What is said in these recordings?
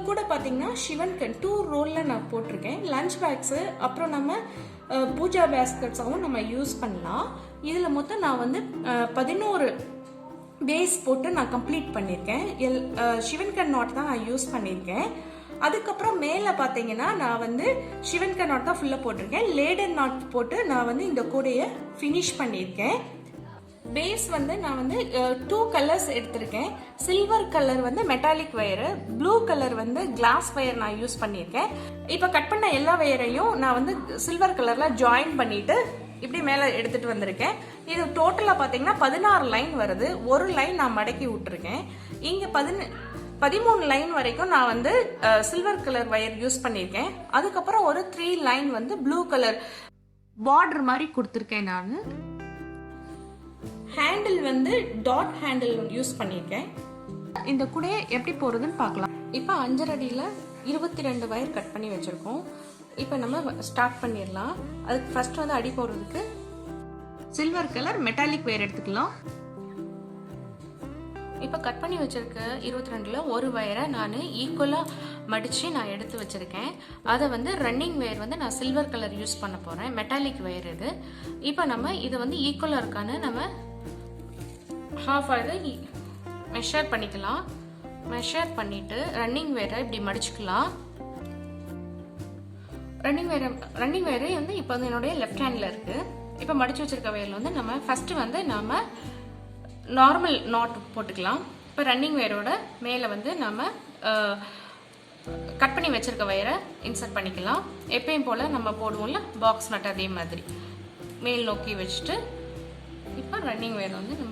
கூட பார்த்தீங்கன்னா சிவன்கன் 2 ரோலில் நான் போட்டிருக்கேன். லஞ்ச் பேக்ஸு அப்புறம் நம்ம பூஜா பேஸ்கட்ஸாகவும் நம்ம யூஸ் பண்ணலாம். இதில் மொத்தம் நான் வந்து 11 பேஸ் போட்டு நான் கம்ப்ளீட் பண்ணியிருக்கேன். சிவன்கன் நாட் தான் நான் யூஸ் பண்ணியிருக்கேன். அதுக்கப்புறம் மேலே பார்த்தீங்கன்னா நான் வந்து சிவன்கன் நாட் தான் ஃபுல்லாக போட்டிருக்கேன். லேடன் நாட் போட்டு நான் வந்து இந்த கூடையை ஃபினிஷ் பண்ணியிருக்கேன். பேஸ் வந்து நான் வந்து 2 கலர்ஸ் எடுத்திருக்கேன். சில்வர் கலர் வந்து மெட்டாலிக் வயரு, ப்ளூ கலர் வந்து கிளாஸ் வயர் நான் யூஸ் பண்ணியிருக்கேன். இப்போ கட் பண்ண எல்லா வயரையும் நான் வந்து சில்வர் கலரில் ஜாயின் பண்ணிட்டு இப்படி மேலே எடுத்துட்டு வந்திருக்கேன். இது டோட்டலாக பார்த்தீங்கன்னா 16 லைன் வருது. ஒரு லைன் நான் மடக்கி விட்டுருக்கேன். இங்கே 13 லைன் வரைக்கும் நான் வந்து சில்வர் கலர் வயர் யூஸ் பண்ணியிருக்கேன். அதுக்கப்புறம் ஒரு 3 லைன் வந்து ப்ளூ கலர் பார்டர் மாதிரி கொடுத்துருக்கேன். நான் ஹேண்டில் வந்து டாட் ஹேண்டில் யூஸ் பண்ணியிருக்கேன். இந்த கூடையை எப்படி போடுறதுன்னு பார்க்கலாம். இப்போ 5 அடியில் 22 வயர் கட் பண்ணி வச்சுருக்கோம். இப்போ நம்ம ஸ்டார்ட் பண்ணிடலாம். அதுக்கு ஃபர்ஸ்ட் வந்து அடி போடுறதுக்கு சில்வர் கலர் மெட்டாலிக் வயர் எடுத்துக்கலாம். இப்போ கட் பண்ணி வச்சிருக்க 22ல் ஒரு வயரை நான் ஈக்குவலாக மடித்து நான் எடுத்து வச்சுருக்கேன். அதை வந்து ரன்னிங் வயர் வந்து நான் சில்வர் கலர் யூஸ் பண்ண போகிறேன். மெட்டாலிக் வயர் இது. இப்போ நம்ம இதை வந்து ஈக்குவலாக இருக்கான்னு நம்ம ஹாஃப் ஆயிடு மெஷர் பண்ணிக்கலாம். மெஷர் பண்ணிவிட்டு ரன்னிங் வயரை இப்படி மடிச்சுக்கலாம். ரன்னிங் வயரு வந்து இப்போ வந்து என்னுடைய லெஃப்ட் ஹேண்டில் இருக்குது. இப்போ மடித்து வச்சுருக்க வயரில் வந்து நம்ம ஃபஸ்ட்டு வந்து நம்ம நார்மல் நாட் போட்டுக்கலாம். இப்போ ரன்னிங் வயரோட மேலே வந்து நம்ம கட் பண்ணி வச்சுருக்க வயரை இன்சர்ட் பண்ணிக்கலாம். எப்பயும் போல் நம்ம போடுவோம்ல பாக்ஸ் நட், அதே மாதிரி மேல் நோக்கி வச்சுட்டு இப்போ ரன்னிங் வயர் வந்து நம்ம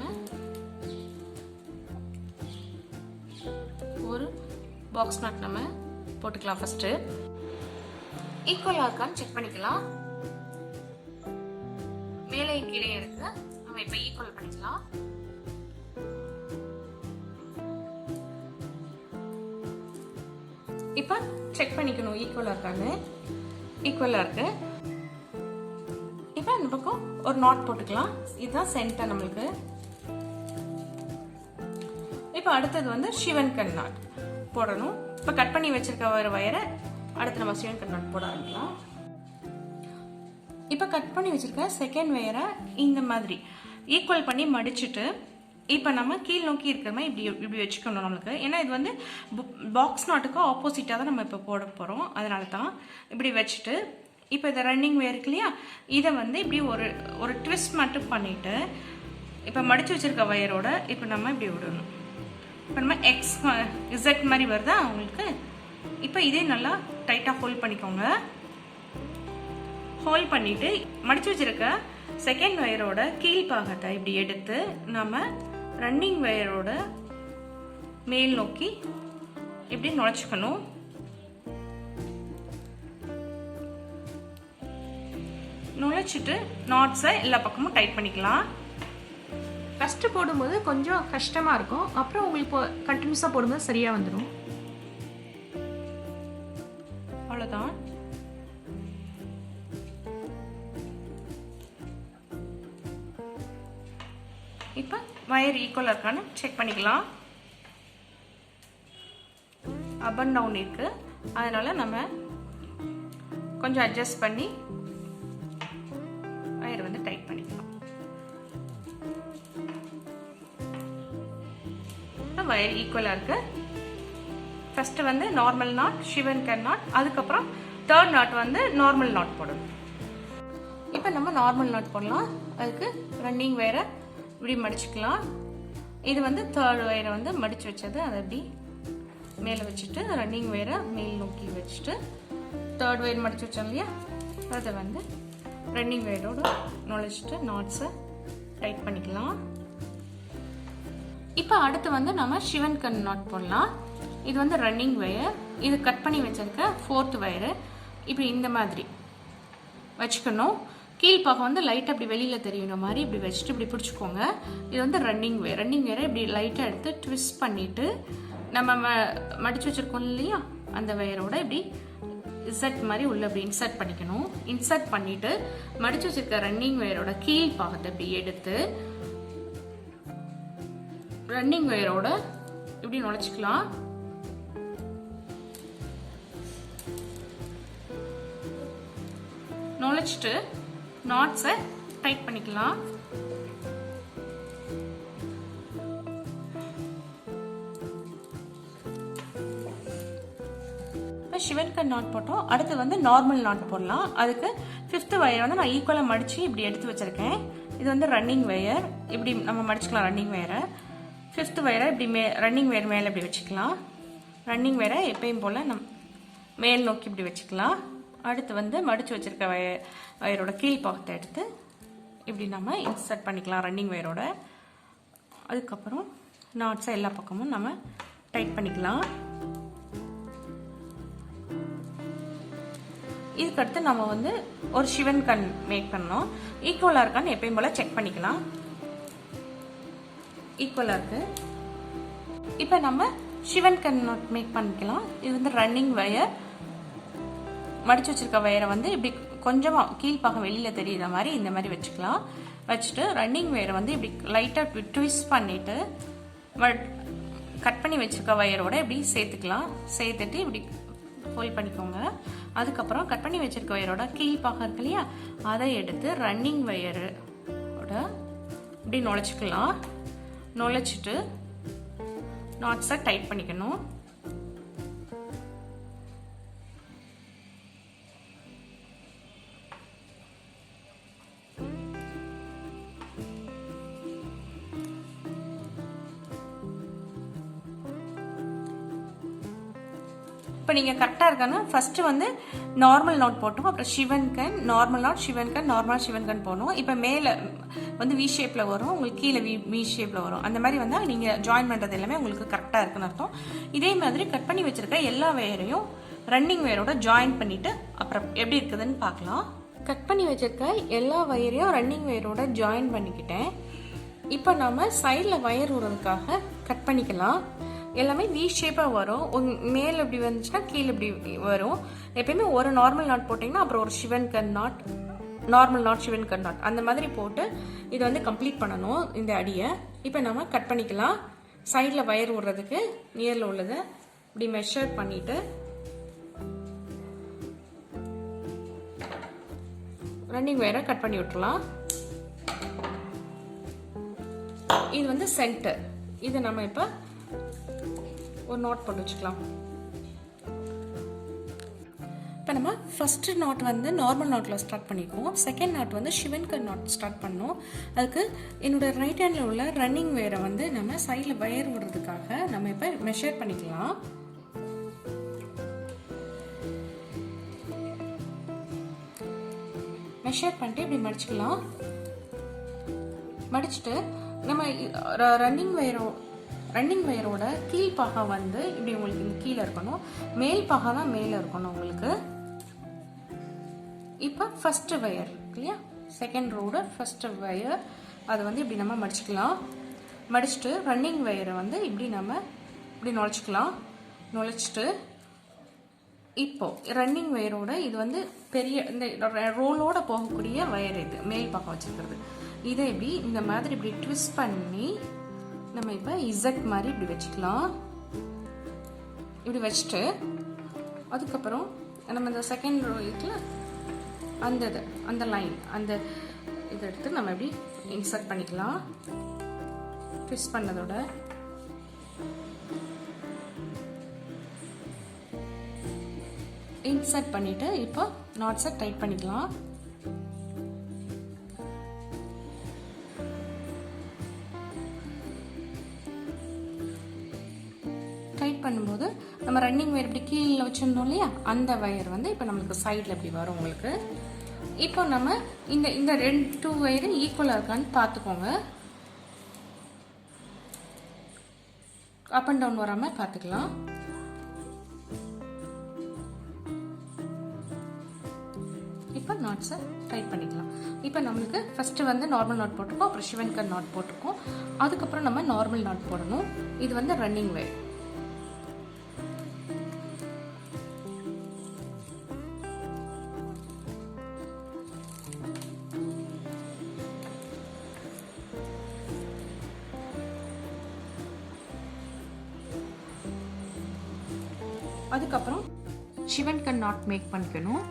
ஒரு பாக்ஸ் நட் நம்ம போட்டுக்கலாம். ஃபஸ்ட்டு ஈக்குவலாக இருக்கான்னு செக் பண்ணிக்கலாம். மேலே கீழே இருக்கு. நம்ம இப்போ ஈக்குவல் பண்ணிக்கலாம். இப்போ செக் பண்ணிக்கணும் ஈக்குவலாக இருக்கான்னு. ஈக்குவலாக இருக்கு. இப்போ இந்த பக்கம் ஒரு நாட் போட்டுக்கலாம். இதுதான் சென்டர் நம்மளுக்கு. இப்போ அடுத்தது வந்து சிவன்கன் நாட் போடணும். இப்போ கட் பண்ணி வச்சிருக்க ஒரு வயரை அடுத்து நம்ம சிவன்கன் நாட் போட ஆரம்பிக்கலாம். இப்போ கட் பண்ணி வச்சிருக்க செகண்ட் வயரை இந்த மாதிரி ஈக்குவல் பண்ணி மடிச்சுட்டு இப்போ நம்ம கீழ் நோக்கி இருக்கிற மாதிரி இப்படி வச்சுக்கணும் நம்மளுக்கு. ஏன்னா இது வந்து பாக்ஸ் நாட்டுக்கு ஆப்போசிட்டாக தான் நம்ம இப்போ போட போகிறோம். அதனால தான் இப்படி வச்சுட்டு இப்போ இந்த ரன்னிங் வயர் இருக்கு இல்லையா, இதை வந்து இப்படி ஒரு ட்விஸ்ட் மட்டும் பண்ணிவிட்டு இப்போ மடித்து வச்சுருக்க வயரோட இப்போ நம்ம இப்படி விடணும். இப்போ நம்ம இசட் மாதிரி வருதா உங்களுக்கு. இப்போ இதே நல்லா டைட்டாக ஹோல்ட் பண்ணிக்கோங்க. ஹோல்ட் பண்ணிவிட்டு மடித்து வச்சுருக்க செகண்ட் வயரோட கீழ்பாகத்தை இப்படி எடுத்து நம்ம ரன்னிங் வயரோட மேல் நோக்கி இப்படி நுழைச்சிக்கணும். நுழைச்சிட்டு நாட்ஸை எல்லா பக்கமும் டைட் பண்ணிக்கலாம். ஃபஸ்ட்டு போடும்போது கொஞ்சம் கஷ்டமாக இருக்கும். அப்புறம் உங்களுக்கு கண்டினியூஸாக போடும்போது சரியாக வந்துடும். அவ்வளோதான். இப்போ வயர் ஈக்குவலாக இருக்கான்னு செக் பண்ணிக்கலாம். அப் அண்ட் டவுன் இருக்கு. அதனால நம்ம கொஞ்சம் அட்ஜஸ்ட் பண்ணி வயர் வந்து டைட் பண்ணிக்கலாம். வயர் ஈக்குவலாக இருக்கு. ஃபர்ஸ்ட் வந்து நார்மல் நாட், சிவன்கன் நாட், அதுக்கப்புறம் தேர்ட் நாட் வந்து நார்மல் நாட் போடணும். இப்போ நம்ம நார்மல் நாட் போடலாம். அதுக்கு ரன்னிங் வயரை இப்படி மடிச்சுக்கலாம். இது வந்து தேர்ட் வயரை வந்து மடித்து வச்சது அதை இப்படி மேலே வச்சுட்டு ரன்னிங் வயரை மேல் நோக்கி வச்சுட்டு தேர்ட் வயர் மடித்து வச்சோம் இல்லையா, அதை வந்து ரன்னிங் வயரோடு நுழைச்சிட்டு நாட்ஸை டைட் பண்ணிக்கலாம். இப்போ அடுத்து வந்து நம்ம சிவன்கன் நாட் போடலாம். இது வந்து ரன்னிங் வயர். இது கட் பண்ணி வச்சிருக்க ஃபோர்த் வயரு இப்படி இந்த மாதிரி வச்சுக்கணும். கீழ்ப்பாகம் வந்து லைட்டாக இப்படி வெளியில் தெரியுற மாதிரி இப்படி வச்சுட்டு இப்படி பிடிச்சிக்கோங்க. இது வந்து ரன்னிங் வயர். ரன்னிங் வயரை இப்படி லைட்டாக எடுத்து ட்விஸ்ட் பண்ணிவிட்டு நம்ம மடித்து வச்சுருக்கோம் இல்லையா, அந்த வயரோட இப்படி இன்சர்ட் மாதிரி உள்ள இப்படி இன்சர்ட் பண்ணிக்கணும். இன்சர்ட் பண்ணிவிட்டு மடித்து வச்சுருக்க ரன்னிங் வயரோட கீழ்ப்பாகத்தை இப்படி எடுத்து ரன்னிங் வயரோட இப்படி நுழைச்சிக்கலாம். நுழைச்சிட்டு நாட்ஸை டைட் பண்ணிக்கலாம். ஷிவன் கட் நாட் போட்டோம். அடுத்து வந்து நார்மல் நாட் போடலாம். அதுக்கு 5th வயர் வந்து நான் ஈக்குவலாக மடித்து இப்படி எடுத்து வச்சுருக்கேன். இது வந்து ரன்னிங் வயர். இப்படி நம்ம மடிச்சுக்கலாம் ரன்னிங் வயரை. 5th வயரை இப்படி ரன்னிங் வயர் மேலே இப்படி வச்சுக்கலாம். ரன்னிங் வயரை எப்பயும் போல் மேல் நோக்கி இப்படி வச்சுக்கலாம். அடுத்து வந்து மடித்து வச்சுருக்க வயரோட கீழ் பாகத்தை எடுத்து இப்படி நம்ம இன்சர்ட் பண்ணிக்கலாம் ரன்னிங் வயரோட. அதுக்கப்புறம் நாட்ஸை எல்லா பக்கமும் நம்ம டைட் பண்ணிக்கலாம். இதுக்கடுத்து நம்ம வந்து ஒரு ஷிவன் கன் மேக் பண்ணோம். ஈக்குவலாக இருக்கான்னு எப்பயும் போல் செக் பண்ணிக்கலாம். ஈக்குவலாக இருக்கு. இப்போ நம்ம ஷிவன் கன் நாட் மேக் பண்ணிக்கலாம். இது வந்து ரன்னிங் வயர். மடிச்சு வச்சிருக்க வயரை வந்து இப்படி கொஞ்சமாக கீழ்ப்பாக வெளியில் தெரியுற மாதிரி இந்த மாதிரி வச்சுக்கலாம். வச்சுட்டு ரன்னிங் வயரை வந்து இப்படி லைட்டாக ட்விஸ்ட் பண்ணிட்டு கட் பண்ணி வச்சிருக்க வயரோட இப்படி சேர்த்துக்கலாம். சேர்த்துட்டு இப்படி ஃபோல்ட் பண்ணிக்கோங்க. அதுக்கப்புறம் கட் பண்ணி வச்சிருக்க வயரோட கீழ்ப்பாக இருக்கு இல்லையா, அதை எடுத்து ரன்னிங் வயரோட இப்படி நுழைச்சிக்கலாம். நுழைச்சிட்டு நாட்ஸை டைட் பண்ணிக்கணும். இப்போ நீங்கள் கரெக்டாக இருக்கான்னு ஃபஸ்ட்டு வந்து நார்மல் நாட் போட்டோம். அப்புறம் ஷிவன் கன், நார்மல் நாட், ஷிவன் கன், நார்மல் ஷிவன் கன் போடணும். இப்போ மேலே வந்து வி ஷேப்பில் வரும், உங்களுக்கு கீழே வி ஷேப்பில் வரும். அந்த மாதிரி வந்தால் நீங்கள் ஜாயின் பண்ணுறது எல்லாமே உங்களுக்கு கரெக்டாக இருக்குன்னு அர்த்தம். இதே மாதிரி கட் பண்ணி வச்சுருக்க எல்லா வயரையும் ரன்னிங் வயரோட ஜாயின் பண்ணிவிட்டு அப்புறம் எப்படி இருக்குதுன்னு பார்க்கலாம். கட் பண்ணி வச்சுருக்க எல்லா வயரையும் ரன்னிங் வயரோட ஜாயின் பண்ணிக்கிட்டேன். இப்போ நம்ம சைடில் வயர் விடுறதுக்காக கட் பண்ணிக்கலாம். எல்லாமே வி ஷேப்பாக வரும். மேல் இப்படி வந்துச்சுன்னா கீழே இப்படி வரும். எப்பயுமே ஒரு நார்மல் நாட் போட்டிங்கன்னா அப்புறம் ஒரு ஷிவன் கன் நாட், நார்மல் நாட், ஷிவன் கன் நாட் அந்த மாதிரி போட்டு இதை வந்து கம்ப்ளீட் பண்ணணும் இந்த அடியை. இப்போ நம்ம கட் பண்ணிக்கலாம். சைடில் வயர் விடுறதுக்கு நியரில் உள்ளதை இப்படி மெஷர் பண்ணிட்டு ரன்னிங் வயரை கட் பண்ணி விட்டுலாம். இது வந்து சென்டர். இதை நம்ம இப்போ ஒரு நாட் போட்டு வச்சுக்கலாம். இப்போ நம்ம ஃபர்ஸ்ட் நாட் வந்து நார்மல் நாட்டில் ஸ்டார்ட் பண்ணிக்குவோம். செகண்ட் நாட் வந்து ஷிவன் கன் நாட் ஸ்டார்ட் பண்ணோம். அதுக்கு என்னோட ரைட் ஹேண்டில் உள்ள ரன்னிங் வயரை வந்து நம்ம சைடில் வயர் விடுறதுக்காக நம்ம இப்போ மெஷர் பண்ணிக்கலாம். மெஷர் பண்ணிட்டு இப்படி மடிச்சுக்கலாம். மடிச்சுட்டு நம்ம ரன்னிங் வயரோட கீழ் பாகம் வந்து இப்படி உங்களுக்கு இங்கே கீழே இருக்கணும், மேல் பாகம் தான் மேலே இருக்கணும் உங்களுக்கு. இப்போ ஃபர்ஸ்ட் வயர் இல்லையா, செகண்ட் ரோட ஃபர்ஸ்ட் வயர் அதை வந்து இப்படி நம்ம மடிச்சுக்கலாம். மடிச்சுட்டு ரன்னிங் வயரை வந்து இப்படி நம்ம இப்படி நுழைச்சிக்கலாம். நுழைச்சிட்டு இப்போ ரன்னிங் வயரோட இது வந்து பெரிய இந்த ரோலோட போகக்கூடிய வயர், இது மேல் பாகம் வச்சுருக்கிறது. இதை இப்படி இந்த மாதிரி இப்படி ட்விஸ்ட் பண்ணி நம்ம இப்போ இசட் மாதிரி இப்படி வச்சுக்கலாம். இப்படி வச்சுட்டு அதுக்கப்புறம் நம்ம இந்த செகண்ட் ரோ இருக்குல்ல அந்த லைன் அந்த இதை எடுத்து நம்ம இப்படி இன்சர்ட் பண்ணிக்கலாம். ட்விஸ்ட் பண்ணதோட இன்சர்ட் பண்ணிட்டு இப்போ நாட்ஸை டைட் பண்ணிக்கலாம். டைட் பண்ணும்போது நம்ம ரன்னிங் வயர் இப்படி கீழே வச்சுருந்தோம் இல்லையா, அந்த வயர் வந்து இப்போ நம்மளுக்கு சைடில் இப்படி வரும் உங்களுக்கு. இப்போ நம்ம இந்த 2 வயரு ஈக்குவலாக இருக்கான்னு பார்த்துக்கோங்க. அப் அண்ட் டவுன் வராமல் பார்த்துக்கலாம். இப்போ நாட்ஸை டைட் பண்ணிக்கலாம். இப்போ நம்மளுக்கு ஃபஸ்ட்டு வந்து நார்மல் நாட் போட்டிருக்கோம், அப்புறம் ஷிவன் கன் நாட் போட்டிருக்கோம். அதுக்கப்புறம் நம்ம நார்மல் நாட் போடணும். இது வந்து ரன்னிங் வயர். அதுக்கப்புறம் ஷிவன் கன் நாட் மேக் பண்ணிக்கணும்.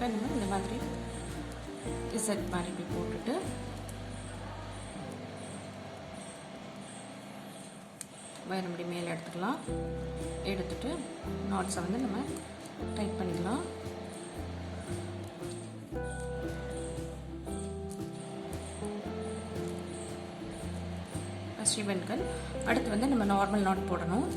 இப்போ நம்ம இந்த மாதிரி இசட் மாதிரி இப்படி போட்டுட்டு வயர் இப்படி மேலே எடுத்துக்கலாம். எடுத்துட்டு நாட்ஸை வந்து நம்ம டைட் பண்ணிக்கலாம். ஷிவன் கன். அடுத்து வந்து நம்ம நார்மல் நாட் போடணும்.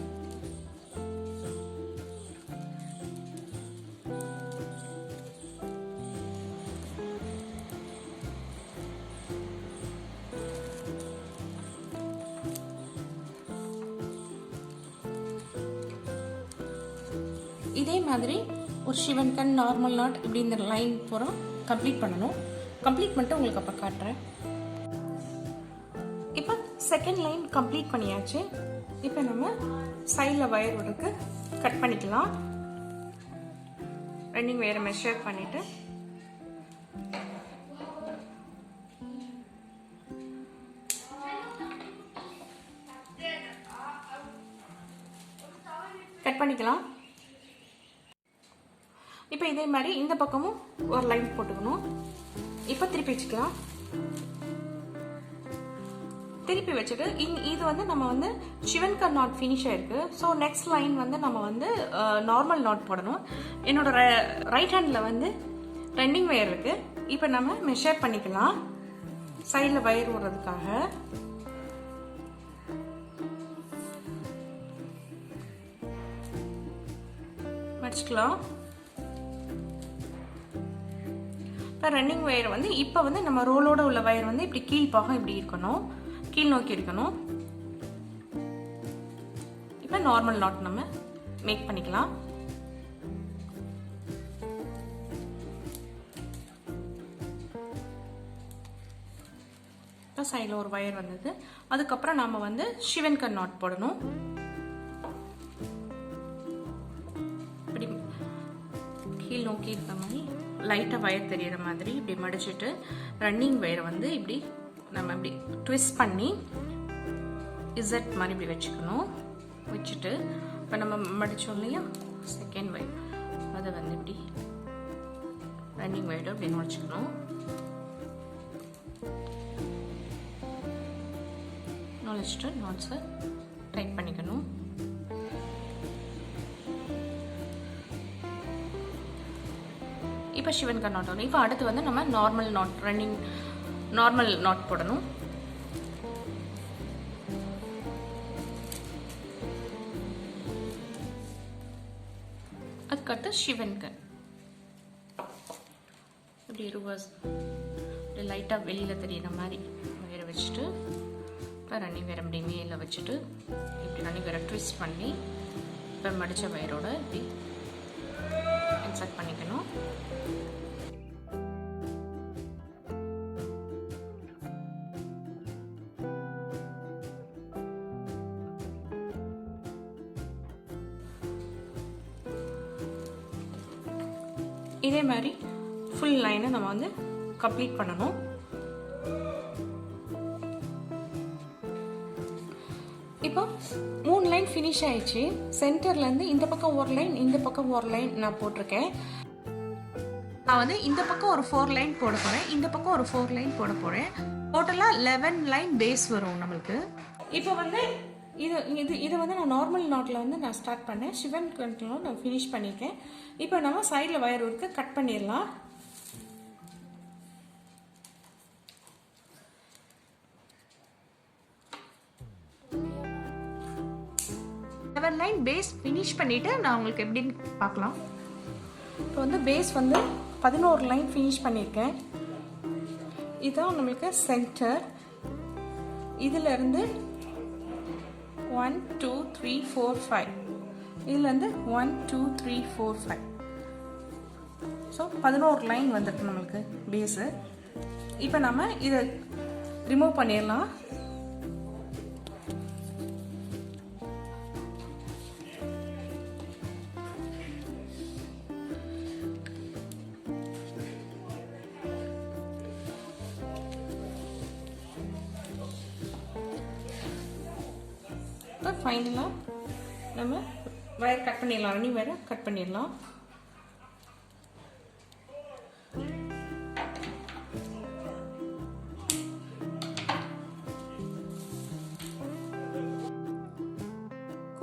இதே மாதிரி ஒரு ஷிவன் கன், நார்மல் நாட் இப்படி இந்த லைன் பூரா கம்ப்ளீட் பண்ணணும். கம்ப்ளீட் பண்ணிட்டு உங்களுக்கு அப்போ காட்டுறேன். இப்போ செகண்ட் லைன் கம்ப்ளீட் பண்ணியாச்சு. இப்போ நம்ம சைடில் வயர் ஒருக்கு கட் பண்ணிக்கலாம். ரன்னிங் வயரை மெஷர் பண்ணிட்டு கட் பண்ணிக்கலாம். இப்போ இதே மாதிரி இந்த பக்கமும் ஒரு லைன் போட்டுக்கணும். இப்போ திருப்பி வச்சுக்கலாம். திருப்பி வச்சுட்டு இது வந்து நம்ம வந்து ஷிவன் கன் நாட் ஃபினிஷ் ஆயிருக்கு. ஸோ நெக்ஸ்ட் லைன் வந்து நம்ம வந்து நார்மல் நாட் போடணும். என்னோட ரைட் ஹேண்டில் வந்து ரன்னிங் வயர் இருக்கு. இப்போ நம்ம மெஷர் பண்ணிக்கலாம். சைடில் வயர் விடுறதுக்காக மடிச்சுக்கலாம். இப்போ ரன்னிங் வயர் வந்து இப்போ வந்து நம்ம ரோலோட உள்ள வயர் வந்து இப்படி கீழ்ப்பாகம் இப்படி இருக்கணும், கீழ் நோக்கி இருக்கணும். இப்போ நார்மல் நாட் நம்ம மேக் பண்ணிக்கலாம். இப்போ சைடில் ஒரு வயர் வந்தது. அதுக்கப்புறம் நம்ம வந்து ஷிவன் கன் நாட் போடணும். இப்படி கீழ் நோக்கி இருக்க மாதிரி லைட்டாக வயர் தெரியிற மாதிரி இப்படி மடிச்சுட்டு ரன்னிங் வயரை வந்து இப்படி நம்ம இப்படி ட்விஸ்ட் பண்ணி இசட் மாதிரி இப்படி வச்சுக்கணும். வச்சுட்டு இப்போ நம்ம மடித்தோம் இல்லையா செகண்ட் வயர், அதை வந்து இப்படி ரன்னிங் வயரை இப்படி நுழைச்சிக்கணும். நுழைச்சிட்டு நாட்ஸை டைட் பண்ணிக்கணும். இப்போ ஷிவன் கன் நாட் வரும். இப்போ அடுத்து வந்து நம்ம normal not, running normal not போடணும். அதுக்கடுத்து ஷிவன் கன் இப்படி ரிவர்ஸ் இப்படி லைட்டாக வெளியில் தெரியுற மாதிரி வேற வச்சுட்டு இப்போ ரன்னிங் வேற இப்படி மேலே வச்சுட்டு இப்படி ரன்னிங் வேற ட்விஸ்ட் பண்ணி இப்போ மடித்த வயரோட இப்படி இன்சர்ட் பண்ணிக்கணும். இதே மாதிரி ஃபுல் லைனை நம்ம வந்து கம்ப்ளீட் பண்ணணும். இப்போ 3 லைன் ஃபினிஷ் ஆயிடுச்சு. சென்டர்லேருந்து இந்த பக்கம் ஒரு லைன், இந்த பக்கம் ஒரு லைன் நான் போட்டிருக்கேன். நான் வந்து இந்த பக்கம் ஒரு 4 லைன் போட போகிறேன், இந்த பக்கம் ஒரு 4 லைன் போட போகிறேன். டோட்டலாக 11 லைன் பேஸ் வரும் நம்மளுக்கு. இப்போ வந்து இது வந்து நான் நார்மல் நாட்டில் வந்து நான் ஸ்டார்ட் பண்ணேன். ஷிவன் கன்ல நான் ஃபினிஷ் பண்ணியிருக்கேன். இப்போ நம்ம சைடில் வயர் ஒர்க்கு கட் பண்ணிடலாம். லைன் பேஸ் ஃபினிஷ் பண்ணிவிட்டு நான் உங்களுக்கு எப்படின்னு பார்க்கலாம். இப்போ வந்து பேஸ் வந்து 11 லைன் ஃபினிஷ் பண்ணியிருக்கேன். இதுதான் நம்மளுக்கு சென்டர். இதிலேருந்து 1 2 3 4 5, இதுலேருந்து 1 2 3 4 5. ஸோ 11 லைன் வந்துருக்கு நம்மளுக்கு பேஸு. இப்போ நம்ம இதை ரிமூவ் பண்ணிடலாம். ஃபைனலாக நம்ம வயர் கட் பண்ணிடலாம். ரன்னிங் வயரை கட் பண்ணிடலாம்.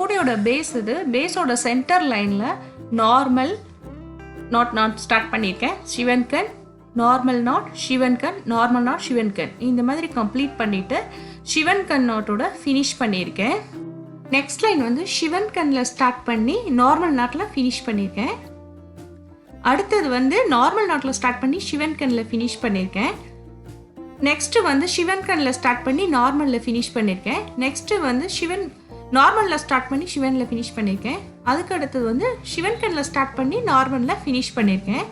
கூடையோட பேஸ் இது. பேஸோட சென்டர் லைனில் நார்மல் நாட் ஸ்டார்ட் பண்ணியிருக்கேன். சிவன் கண், நார்மல் நாட், சிவன் கண், நார்மல் நாட், சிவன் கண், இந்த மாதிரி கம்ப்ளீட் பண்ணிவிட்டு சிவன் கண் நாட்டோட ஃபினிஷ் பண்ணியிருக்கேன். நெக்ஸ்ட் லைன் வந்து சிவன் கண்ணில் ஸ்டார்ட் பண்ணி நார்மல் நாட்டில் ஃபினிஷ் பண்ணியிருக்கேன். அடுத்தது வந்து நார்மல் நாட்டில் ஸ்டார்ட் பண்ணி சிவன் கண்ணில் ஃபினிஷ் பண்ணியிருக்கேன். நெக்ஸ்ட்டு வந்து சிவன் கண்ணில் ஸ்டார்ட் பண்ணி நார்மலில் ஃபினிஷ் பண்ணியிருக்கேன். நெக்ஸ்ட்டு வந்து நார்மலில் ஸ்டார்ட் பண்ணி சிவனில் ஃபினிஷ் பண்ணியிருக்கேன். அதுக்கு அடுத்தது வந்து சிவன் கண்ணில் ஸ்டார்ட் பண்ணி நார்மலில் ஃபினிஷ் பண்ணியிருக்கேன்.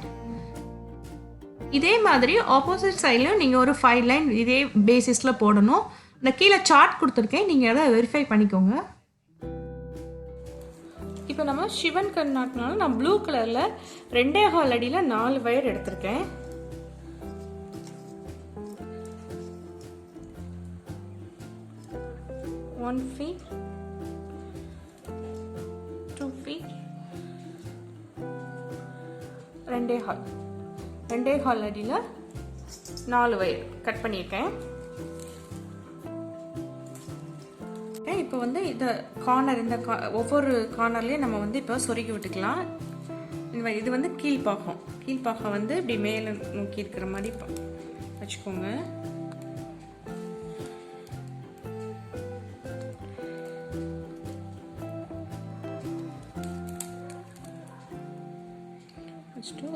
இதே மாதிரி ஆப்போசிட் சைட்லையும் நீங்கள் ஒரு 5 லைன் இதே பேசிஸில் போடணும். இந்த கீழே சார்ட் கொடுத்துருக்கேன், நீங்கள் அதை வெரிஃபை பண்ணிக்கோங்க. இப்போ நம்ம சிவன் கண் நாட்டினால நான் ப்ளூ கலரில் 2.25 அடியில் 4 வயர் எடுத்திருக்கேன். One feet, 2 feet, 2.25 அடியில் 4 வயர் கட் பண்ணியிருக்கேன். இப்போ வந்து இந்த கார்னர், ஒவ்வொரு கார்னர்லேயும் நம்ம வந்து இப்போ சொருகி விட்டுக்கலாம். இது வந்து கீழ்ப்பாகம் வந்து இப்படி மேலே நோக்கி இருக்கிற மாதிரி வச்சுக்கோங்க.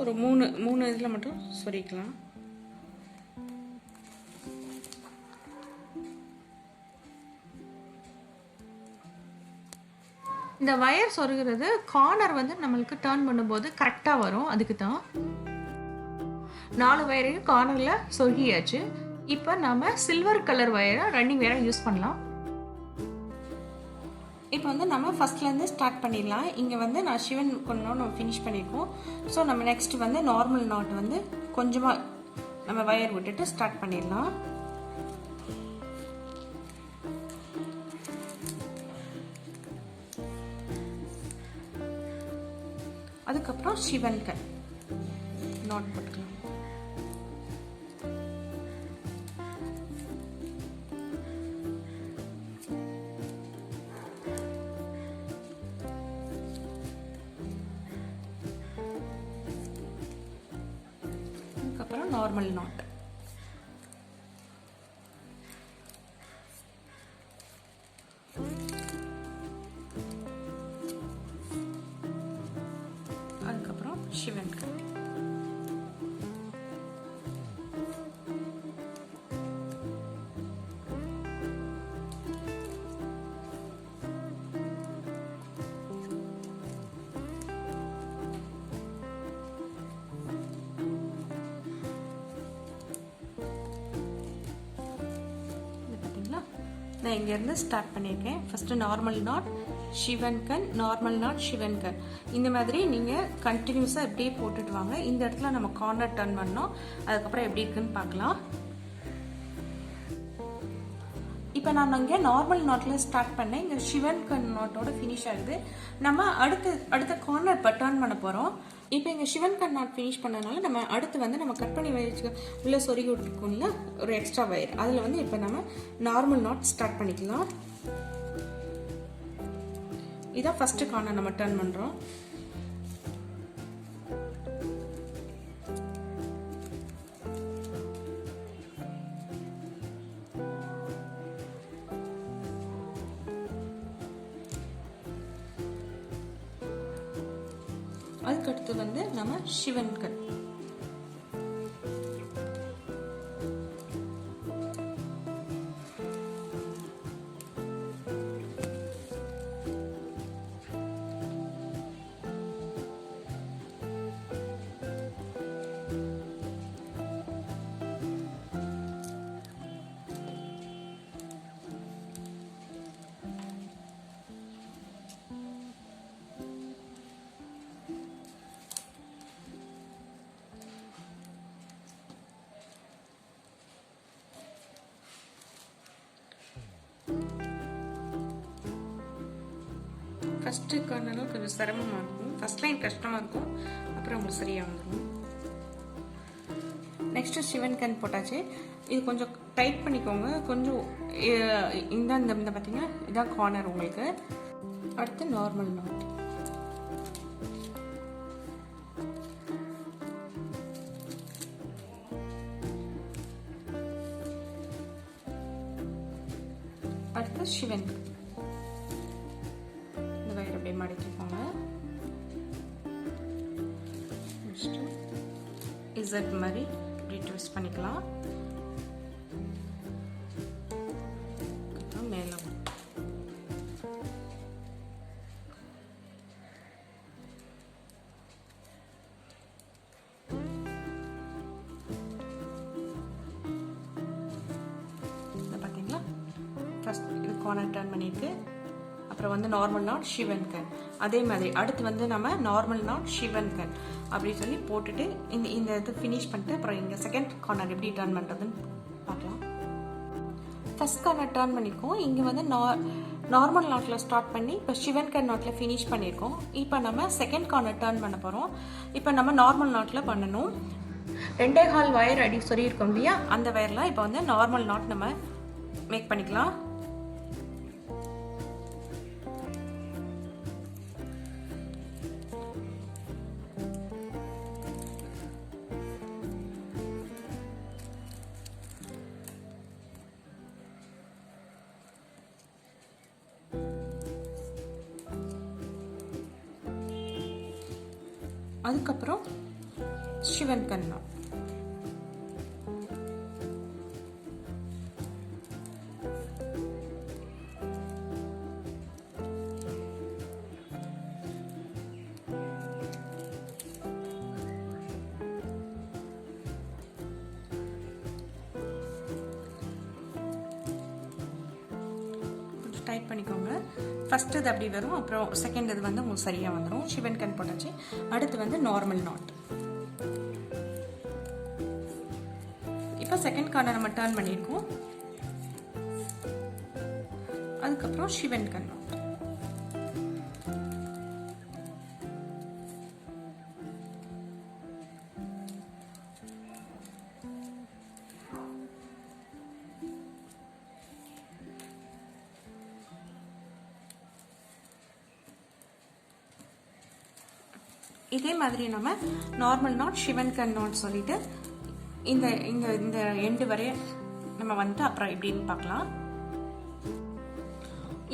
ஒரு 3 இதில் மட்டும் சொருகிக்கலாம். இந்த வயர் சொருகிறது கார்னர் வந்து நம்மளுக்கு டர்ன் பண்ணும்போது கரெக்டாக வரும். அதுக்கு தான் 4 வயரையும் கார்னரில் சொருகியாச்சு. இப்போ நம்ம சில்வர் கலர் வயரை ரன்னிங் வயரை யூஸ் பண்ணலாம். இப்போ வந்து நம்ம ஃபஸ்ட்லேருந்து ஸ்டார்ட் பண்ணிடலாம். இங்கே வந்து நான் சிவன் கொண்டோம் நம்ம ஃபினிஷ் பண்ணியிருக்கோம். ஸோ நம்ம நெக்ஸ்ட் வந்து நார்மல் நாட் வந்து கொஞ்சமாக நம்ம வயர் விட்டுட்டு ஸ்டார்ட் பண்ணிடலாம். அதுக்கப்புறம் சிவன் கண் நாட் போட்டுக்கலாம். அதுக்கப்புறம் நார்மல் நாட். அதுக்கப்புறம் சிவன் கண். நான் இங்கேருந்து ஸ்டார்ட் பண்ணியிருக்கேன். ஃபஸ்ட்டு நார்மல் நாட், சிவன் கண், நார்மல் நாட், சிவன் கண், இந்த மாதிரி நீங்கள் கண்டினியூஸாக எப்படியே போட்டுட்டு வாங்க. இந்த இடத்துல நம்ம கார்னர் டர்ன் பண்ணோம். அதுக்கப்புறம் எப்படி இருக்குன்னு பார்க்கலாம். இப்போ நான் இங்கே நார்மல் நாட்டில் ஸ்டார்ட் பண்ணேன். இங்கே சிவன் கண் நாட்டோட ஃபினிஷ் ஆகுது. நம்ம அடுத்த கார்னர் இப்போ டர்ன் பண்ண போகிறோம். இப்போ இங்கே சிவன் கண் நாட் ஃபினிஷ் பண்ணனால நம்ம அடுத்து வந்து நம்ம கட் பண்ணி வச்சு உள்ளே சொருகி விட்டுருக்கோம்ல ஒரு எக்ஸ்ட்ரா வயர், அதில் வந்து இப்போ நம்ம நார்மல் நாட் ஸ்டார்ட் பண்ணிக்கலாம். இதான் ஃபஸ்ட்டு கார்னர் நம்ம டர்ன் பண்ணுறோம். அதுக்கடுத்து வந்து நம்ம சிவன் கண். ஃபஸ்ட்டு கார்னரில் கொஞ்சம் சிரமமாக இருக்கும். ஃபஸ்ட் லைன் கஷ்டமாக இருக்கும், அப்புறம் உங்களுக்கு சரியாக வந்துடும். நெக்ஸ்ட்டு சிவன் கண் போட்டாச்சு. இது கொஞ்சம் டைட் பண்ணிக்கோங்க கொஞ்சம். இந்த இந்த பார்த்தீங்கன்னா இதான் கார்னர் உங்களுக்கு. அடுத்து நார்மல் நாட். அடுத்து ஷிவன். இந்த வயர் அப்படியே மடக்கிக்கோங்க. இசட் மாதிரி இப்படி ட்விஸ்ட் பண்ணிக்கலாம். மேலே பார்த்தீங்களா, ஃபர்ஸ்ட் இது கார்னர் டர்ன் பண்ணிட்டு அப்புறம் வந்து நார்மல் நாட் ஷிவன் கன். அதே மாதிரி அடுத்து வந்து நம்ம நார்மல் நாட் ஷிவன் கன் அப்படி சொல்லி போட்டுட்டு இந்த இது ஃபினிஷ் பண்ணிட்டு அப்புறம் இங்கே செகண்ட் கார்னர் எப்படி டர்ன் பண்ணுறதுன்னு பார்க்கலாம். ஃபர்ஸ்ட் கார்னர் டர்ன் பண்ணிக்கோம். இங்கே வந்து நார்மல் நாட்டில் ஸ்டார்ட் பண்ணி இப்போ ஷிவன் கன் நாட்டில் ஃபினிஷ் பண்ணியிருக்கோம். இப்போ நம்ம செகண்ட் கார்னர் டர்ன் பண்ண போகிறோம். இப்போ நம்ம நார்மல் நாட்டில் பண்ணணும். 2.25 வயர் அடி சொல்லியிருக்கோம் இல்லையா, அந்த வயரில் இப்போ வந்து நார்மல் நாட் நம்ம மேக் பண்ணிக்கலாம். அதுக்கப்புறம் ஷிவன் கன் நாட். டைட் பண்ணிக்கோங்க. ஃபர்ஸ்ட் இது அப்படி வரும், அப்புறம் செகண்ட் இது வந்து உங்களுக்கு சரியா வந்துடும். ஷிவன் கன் போட்டாச்சு. அடுத்து வந்து நார்மல் நாட். இப்போ செகண்ட் கார்னர் நம்ம டர்ன் பண்ணியிருக்கோம். அதுக்கப்புறம் ஷிவன் கன் நாட். இதே மாதிரி நம்ம நார்மல் நாட் ஷிவன் கன் நாட் சொல்லிட்டு இந்த இந்த இந்த எண்டு வரைய நம்ம வந்துட்டு அப்புறம் எப்படின்னு பார்க்கலாம்.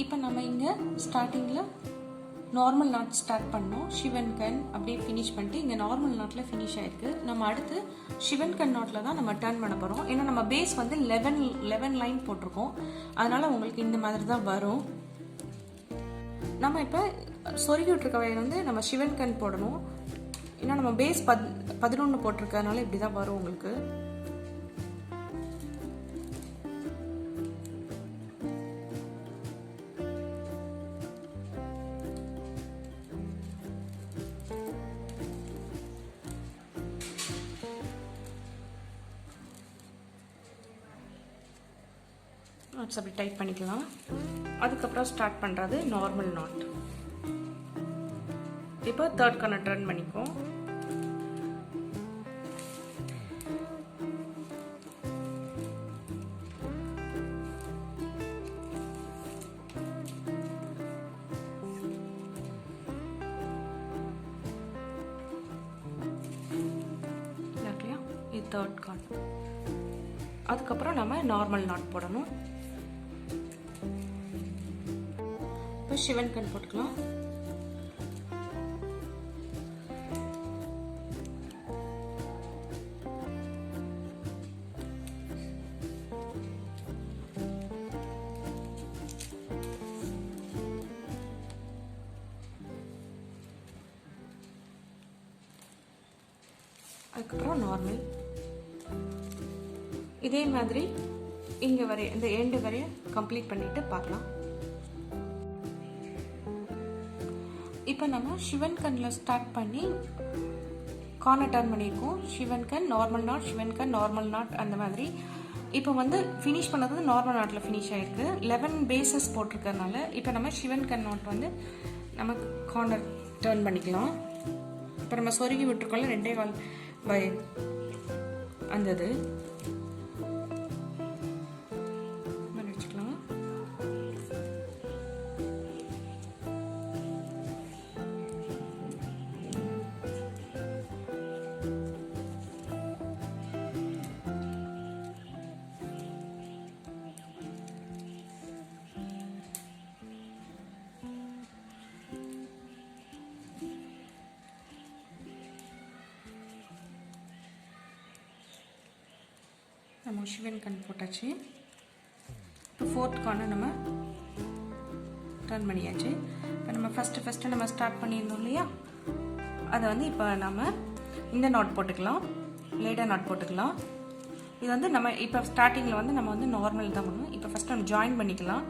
இப்போ நம்ம இங்கே ஸ்டார்டிங்கில் நார்மல் நாட் ஸ்டார்ட் பண்ணோம். ஷிவன் கன் அப்படியே ஃபினிஷ் பண்ணிட்டு இங்கே நார்மல் நாட்டில் ஃபினிஷ் ஆயிருக்கு. நம்ம அடுத்து ஷிவன் கன் நாட்டில் தான் நம்ம டர்ன் பண்ண போகிறோம். ஏன்னா நம்ம பேஸ் வந்து 11 லைன் போட்டிருக்கோம். அதனால உங்களுக்கு இந்த மாதிரி தான் வரும். நம்ம இப்போ சொருகி விட்டுருக்க வயர் வந்து நம்ம ஷிவன் கன் போடணும். ஏன்னா நம்ம பேஸ் 11 போட்டிருக்கனால இப்படி தான் வரும் உங்களுக்கு. அப்படி டைட் பண்ணிக்கலாம். அதுக்கப்புறம் ஸ்டார்ட் பண்ணுறது நார்மல் நாட். இப்போ தேர்ட் கார்னர் டர்ன் பண்ணிக்கோ. இது தேர்ட் கார்னர். அதுக்கப்புறம் நம்ம நார்மல் நாட் போடணும். இப்போ ஷிவன் கன் போட்டுக்கலாம். அதுக்கப்புறம் நார்மல். இதே மாதிரி இங்கே வரைய இந்த எண்டு வரைய கம்ப்ளீட் பண்ணிட்டு பார்க்கலாம். இப்போ நம்ம ஷிவன் கன்னில் ஸ்டார்ட் பண்ணி கார்னர் டர்ன் பண்ணியிருக்கோம். ஷிவன் கன், நார்மல் நாட், ஷிவன் கன், நார்மல் நாட், அந்த மாதிரி. இப்போ வந்து ஃபினிஷ் பண்ணது நார்மல் நாட்டில் ஃபினிஷ் ஆகிருக்கு. 11 பேசஸ் போட்டிருக்கறனால இப்போ நம்ம ஷிவன் கன் நாட் வந்து நம்ம கார்னர் டர்ன் பண்ணிக்கலாம். இப்போ நம்ம சொருகி விட்டுருக்கோம்ல 2.25 வயர் அந்த இது. நம்ம ஷிவன் கன் போட்டாச்சு. இப்போ 4th கார்னர் நம்ம டர்ன் பண்ணியாச்சு. இப்போ நம்ம ஃபஸ்ட்டு நம்ம ஸ்டார்ட் பண்ணியிருந்தோம் இல்லையா, அதை வந்து இப்போ நம்ம இந்த நாட் போட்டுக்கலாம், லேடர் நாட் போட்டுக்கலாம். இது வந்து நம்ம இப்போ ஸ்டார்டிங்கில் வந்து நம்ம வந்து நார்மல் தான் பண்ணணும். இப்போ ஃபஸ்ட்டு நம்ம ஜாயின் பண்ணிக்கலாம்.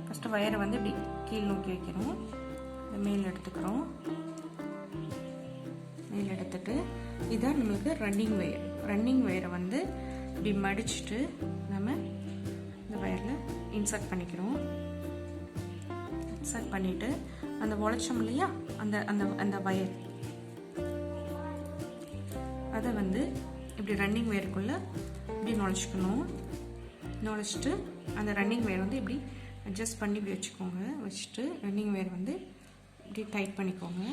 ஃபஸ்ட்டு வயரை வந்து இப்படி கீழ் நோக்கி வைக்கிறோம், இந்த மேல் எடுத்துக்கிறோம். மேல் எடுத்துட்டு இதுதான் நம்மளுக்கு ரன்னிங் வயரை வந்து இப்படி மடிச்சுட்டு நம்ம இந்த வயரில் இன்சர்ட் பண்ணிக்கிறோம். இன்சர்ட் பண்ணிவிட்டு அந்த உழைச்சோம் இல்லையா அந்த அந்த அந்த வயர், அதை வந்து இப்படி ரன்னிங் வயருக்குள்ளே இப்படி நுழைச்சிக்கணும். நுழைச்சிட்டு அந்த ரன்னிங் வயர் வந்து இப்படி அட்ஜஸ்ட் பண்ணி இப்படி வச்சுக்கோங்க. வச்சுட்டு ரன்னிங் வயர் வந்து இப்படி டைட் பண்ணிக்கோங்க.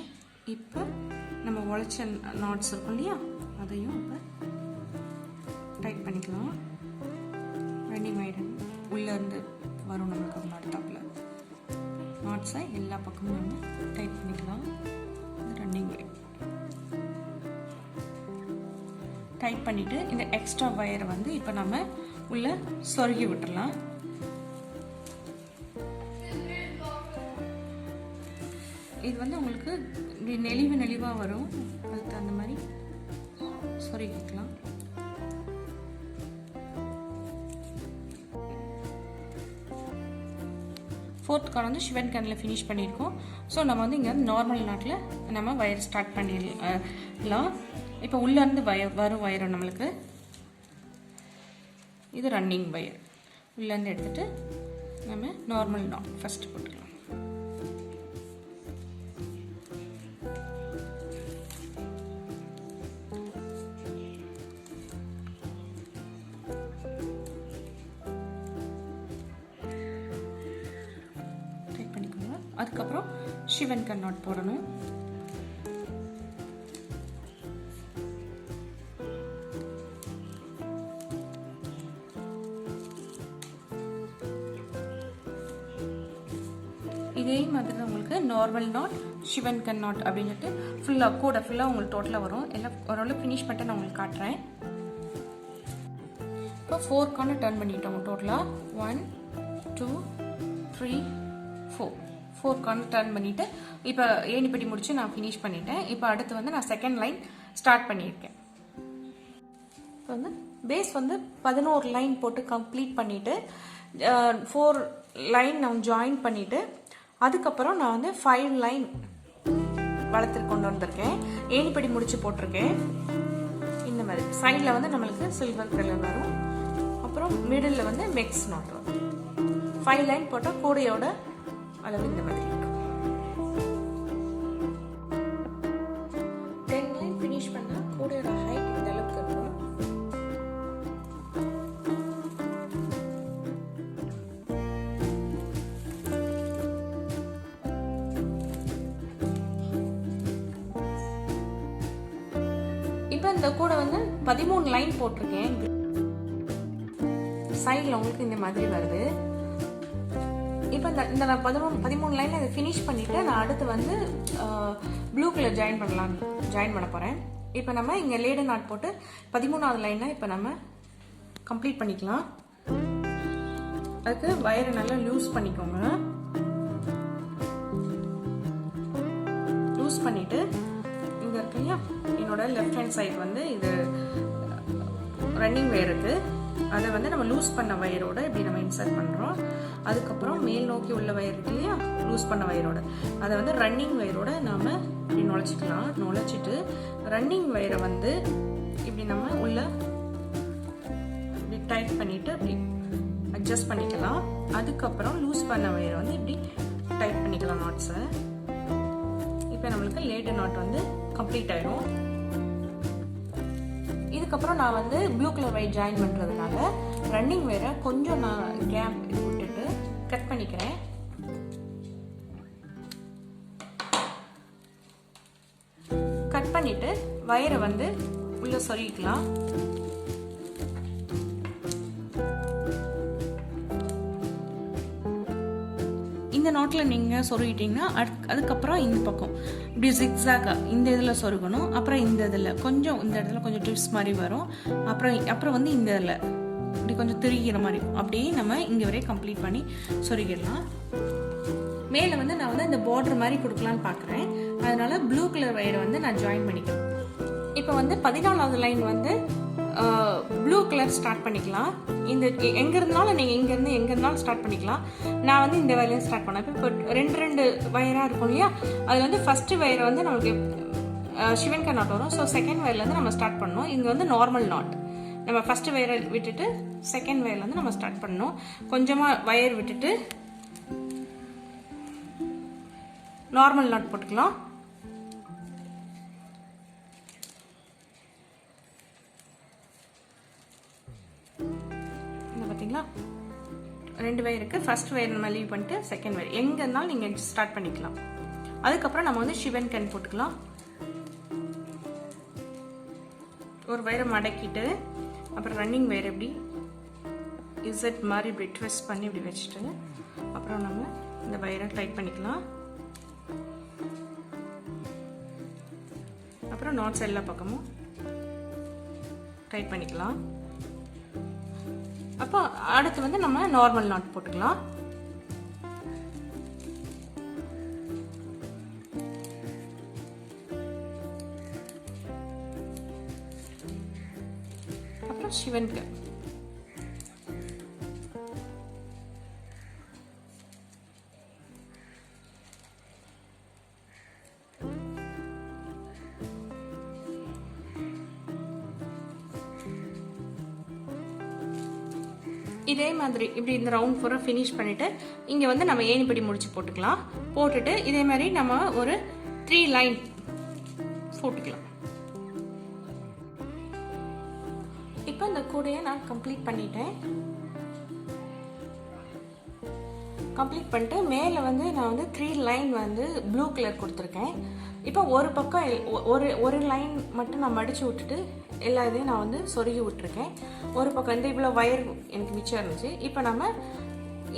இப்போ நம்ம உழைச்ச நாட்ஸ் இருக்கும் இல்லையா, அதையும் இப்போ டைட் பண்ணிக்கலாம். ரன்னிங் வயர் உள்ளேருந்து வரும் நம்மளுக்கு ஒரு நாட்டாப்பில். நாட்ஸை எல்லா பக்கமும் வந்து டைட் பண்ணிக்கலாம். ரன்னிங் வயர் டைட் பண்ணிவிட்டு இந்த எக்ஸ்ட்ரா வயரை வந்து இப்போ நம்ம உள்ளே சொருகி விட்டுடலாம். இது வந்து உங்களுக்கு இப்படி நெளிவாக வரும், அதுக்கு தகுந்த மாதிரி சொருகிக்கலாம். ஃபோர்த் கார்னர் வந்து ஷிவன் கன்னில் ஃபினிஷ் பண்ணியிருக்கோம். ஸோ நம்ம வந்து இங்கே வந்து நார்மல் நாட்டில் நம்ம வயர் ஸ்டார்ட் பண்ணிடலாம். இப்போ உள்ளேருந்து வரும் வயரும் நம்மளுக்கு இது ரன்னிங் வயர். உள்ளேருந்து எடுத்துகிட்டு நம்ம நார்மல் நாட் ஃபஸ்ட்டு போட்டுக்கலாம். டைட் பண்ணிக்கோங்க. அதுக்கப்புறம் ஷிவன் கன் நாட் போடணும். இதே மாதிரி உங்களுக்கு நார்மல் நாட், ஷிவன் கன் நாட் அப்படின்னு சொல்லிட்டு ஃபுல்லாக உங்களுக்கு டோட்டலாக வரும். எல்லாம் ஓரளவு ஃபினிஷ் பண்ணிட்டு நான் உங்களுக்கு காட்டுறேன். இப்போ 4 கார்னர் டர்ன் பண்ணிட்டோம் டோட்டலாக. 1 2 3 4 கார்னர் டர்ன் பண்ணிவிட்டு இப்போ ஏணிப்படி முடிச்சு நான் ஃபினிஷ் பண்ணிட்டேன். இப்போ அடுத்து வந்து நான் செகண்ட் லைன் ஸ்டார்ட் பண்ணியிருக்கேன். இப்போ வந்து பேஸ் வந்து 11 லைன் போட்டு கம்ப்ளீட் பண்ணிவிட்டு 4 லைன் நான் ஜாயின் பண்ணிவிட்டு அதுக்கப்புறம் நான் வந்து 5 லைன் வளர்த்துட்டு கொண்டு வந்திருக்கேன். ஏணிப்படி முடிச்சு போட்டிருக்கேன். இந்த மாதிரி சைடில் வந்து நம்மளுக்கு சில்வர் கலர் வரும். அப்புறம் மிடில் வந்து மிக்ஸ் நாட் வரும். 5 லைன் போட்டால் கூடையோட அளவு இந்த மாதிரி இருக்கும். 10 லைன் ஃபினிஷ் பண்ணால் கூடையோட ஹைட் இந்த அளவுக்கு இருக்கும். இப்போ இந்த கூடை வந்து 13 லைன் போட்டிருக்கேன். சைடில் உங்களுக்கு இந்த மாதிரி வருது. இப்போ இந்த நான் 13 லைனில் இதை ஃபினிஷ் பண்ணிவிட்டு நான் அடுத்து வந்து ப்ளூ கலர் ஜாயின் பண்ண போகிறேன். இப்போ நம்ம இங்கே லேடர் நாட் போட்டு 13வது லைனை இப்போ நம்ம கம்ப்ளீட் பண்ணிக்கலாம். அதுக்கு வயரை நல்லா லூஸ் பண்ணிக்கோங்க. லூஸ் பண்ணிவிட்டு இங்கே இருக்கு இல்லையா, என்னோட லெஃப்ட் ஹேண்ட் சைடு வந்து இது ரன்னிங் வயர் இருக்குது. அதை வந்து நம்ம லூஸ் பண்ண வயரோட இப்படி நம்ம இன்சர்ட் பண்ணுறோம். அதுக்கப்புறம் மேல் நோக்கி உள்ள வயர் இருக்கு இல்லையா, லூஸ் பண்ண வயரோட அதை வந்து ரன்னிங் வயரோட நாம் இப்படி நுழைச்சிக்கலாம். நுழைச்சிட்டு ரன்னிங் வயரை வந்து இப்படி நம்ம உள்ள இப்படி டைட் பண்ணிவிட்டு அப்படி அட்ஜஸ்ட் பண்ணிக்கலாம். அதுக்கப்புறம் லூஸ் பண்ண வயரை வந்து இப்படி டைட் பண்ணிக்கலாம் நாட்ஸை. இப்போ நம்மளுக்கு லேடர் நாட் வந்து கம்ப்ளீட் ஆயிடும். இதுக்கப்புறம் நான் வந்து ப்ளூ கலர் வயர் ஜாயின் பண்ணுறதுனால ரன்னிங் வயரை கொஞ்சம் நான் கேப் விட்டுட்டு கட் பண்ணிக்கிறேன். கட் பண்ணிட்டு வயரை வந்து உள்ள சொருகிக்கலாம். இந்த நாட்டில் நீங்கள் சொருகிட்டிங்கன்னா அதுக்கப்புறம் இந்த பக்கம் இப்படி ஜிக்ஸாக்காக இந்த இதில் சொருகணும். அப்புறம் இந்த இதில் கொஞ்சம் இந்த இடத்துல கொஞ்சம் ட்விஸ்ட் மாதிரி வரும். அப்புறம் வந்து இந்த இதில் இப்படி கொஞ்சம் திரிகிற மாதிரி இருக்கும். அப்படியே நம்ம இங்கே வரையும் கம்ப்ளீட் பண்ணி சொருகிடலாம். மேலே வந்து நான் வந்து இந்த பார்டர் மாதிரி கொடுக்கலான்னு பார்க்குறேன். அதனால ப்ளூ கலர் வயரை வந்து நான் ஜாயின் பண்ணிக்கிறேன். இப்போ வந்து 14வது லைன் வந்து ப்ளூ கலர் ஸ்டார்ட் பண்ணிக்கலாம். இந்த எங்கே இருந்தாலும் நீங்கள் இங்கேருந்து எங்கே இருந்தாலும் ஸ்டார்ட் பண்ணிக்கலாம். நான் வந்து இந்த வயர்லேயும் ஸ்டார்ட் பண்ணேன். இப்போ ரெண்டு வயராக இருக்கும் இல்லையா, அதில் வந்து ஃபஸ்ட்டு வயரை வந்து நம்மளுக்கு சிவன்கா நாட் வரும். ஸோ செகண்ட் வயர்லேருந்து நம்ம ஸ்டார்ட் பண்ணணும். இங்கே வந்து நார்மல் நாட். நம்ம ஃபஸ்ட்டு வயரை விட்டுட்டு செகண்ட் வயர்லேருந்து நம்ம ஸ்டார்ட் பண்ணணும். கொஞ்சமாக வயர் விட்டுட்டு நார்மல் நாட் போட்டுக்கலாம். பார்த்தீங்களா, 2 வயர் இருக்குது. ஃபர்ஸ்ட் வயர் நம்ம லீவ் பண்ணிட்டு செகண்ட் வயர் எங்கே இருந்தாலும் நீங்கள் ஸ்டார்ட் பண்ணிக்கலாம். அதுக்கப்புறம் நம்ம வந்து ஷிவன் கன் போட்டுக்கலாம். ஒரு வயரை மடக்கிட்டு அப்புறம் ரன்னிங் வயர் எப்படி இசட் மாதிரி இப்படி ட்விஸ்ட் பண்ணி இப்படி வச்சுட்டு அப்புறம் நம்ம இந்த வயரை டைட் பண்ணிக்கலாம். அப்புறம் நாட்ஸ் எல்லா பக்கமும் டைட் பண்ணிக்கலாம். அப்போ அடுத்து வந்து நம்ம நார்மல் நாட் போட்டுக்கலாம். அப்புறம் சிவன்க்கு இதே மாதிரி இப்படி இந்த ரவுண்ட் பூரா ஃபினிஷ் பண்ணிட்டு இங்கே வந்து நம்ம ஏணிப்படி முடிச்சு போட்டுக்கலாம். போட்டுட்டு இதே மாதிரி நம்ம ஒரு 3 லைன் போட்டுக்கலாம். இப்போ இந்த கூடையை நான் கம்ப்ளீட் பண்ணிட்டேன். கம்ப்ளீட் பண்ணிட்டு மேலே வந்து நான் வந்து 3 லைன் வந்து ப்ளூ கலர் கொடுத்துருக்கேன். இப்போ ஒரு பக்கம் ஒரு லைன் மட்டும் நான் மடித்து விட்டுட்டு எல்லா இதையும் நான் வந்து சொருகி விட்டுருக்கேன். ஒரு பக்கம் இந்த இவ்வளோ வயர் எனக்கு மிச்சம் இருந்துச்சு. இப்போ நம்ம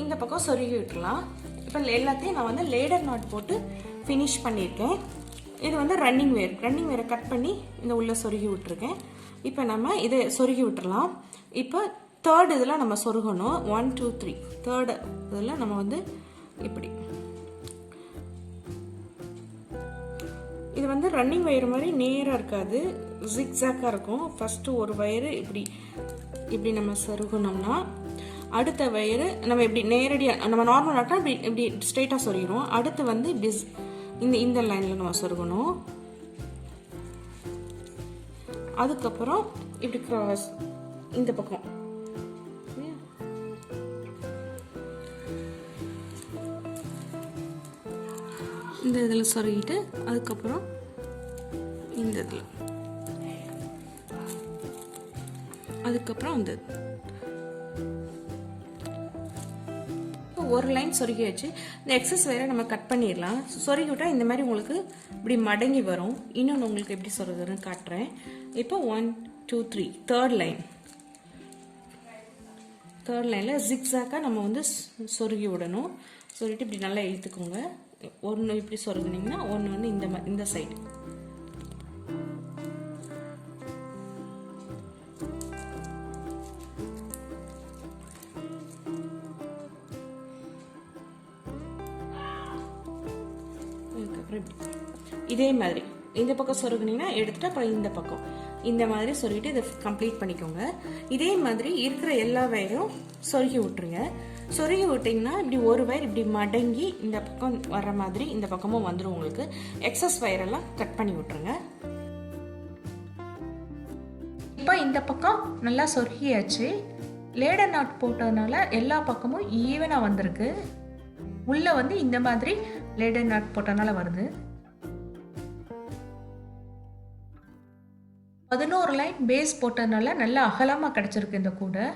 இந்த பக்கம் சொருகி விட்டுலாம். இப்போ எல்லாத்தையும் நான் வந்து லேடர் நாட் போட்டு ஃபினிஷ் பண்ணியிருக்கேன். இது வந்து ரன்னிங் வேரை கட் பண்ணி இந்த உள்ளே சொருகி விட்டுருக்கேன். இப்போ நம்ம இதை சொருகி விட்டுறலாம். இப்போ தேர்ட் இதில் நம்ம சொருகணும். 1 2 3 தேர்டு இதில் நம்ம வந்து இப்படி இது வந்து ரன்னிங் வயர் மாதிரி நேராக இருக்காது, ஜிக்ஸாக்காக இருக்கும். ஃபஸ்ட்டு ஒரு வயரு இப்படி நம்ம சொருகணும்னா அடுத்த வயரு நம்ம இப்படி நேரடியாக நம்ம நார்மல் ஆட்டா இப்படி ஸ்ட்ரெயிட்டாக சொருகிறோம். அடுத்து வந்து இப்படி இந்த லைனில் நம்ம சொருகணும். அதுக்கப்புறம் இப்படி கிராஸ் இந்த பக்கம் இந்த இதில் சொருகிட்டு அதுக்கப்புறம் இந்த இதில் அதுக்கப்புறம் இந்த ஒரு லைன் சொருகியாச்சு. இந்த எக்ஸஸ் வேற நம்ம கட் பண்ணிடலாம். சொருகி விட்டால் இந்த மாதிரி உங்களுக்கு இப்படி மடங்கி வரும். இன்னொன்று உங்களுக்கு எப்படி சொருகுதுன்னு காட்டுறேன். இப்போ 1 2 3 தேர்ட் லைனில் ஜிக்ஸாக்காக நம்ம வந்து சொருகி விடணும். சொருகிட்டு இப்படி நல்லா இழுத்துக்கோங்க. ஒன்று இப்படி சொருகுனீங்கன்னா ஒன்று வந்து இந்த சைடு இதே மாதிரி இந்த பக்கம் சொருகுனீங்கன்னா எடுத்துட்டு அப்புறம் இந்த பக்கம் இந்த மாதிரி சொருகிட்டு இதை கம்ப்ளீட் பண்ணிக்கோங்க. இதே மாதிரி இருக்கிற எல்லா வயரும் சொருகி விட்டுருங்க. சொருகி விட்டிங்கன்னா இப்படி ஒரு வயர் இப்படி மடங்கி இந்த பக்கம் வர்ற மாதிரி இந்த பக்கமும் வந்துடும். உங்களுக்கு எக்ஸஸ் வயரெல்லாம் கட் பண்ணி விட்டுருங்க. இப்போ இந்த பக்கம் நல்லா சொருகியாச்சு. லேடர் நாட் போட்டதுனால எல்லா பக்கமும் ஈவனாக வந்திருக்கு. உள்ள வந்து இந்த மாதிரி லேடர் நாட் போட்டதுனால வருது. 11 லைன் பேஸ் போட்டதுனால நல்லா அகலமாக கிடைச்சிருக்கு இந்த கூடை.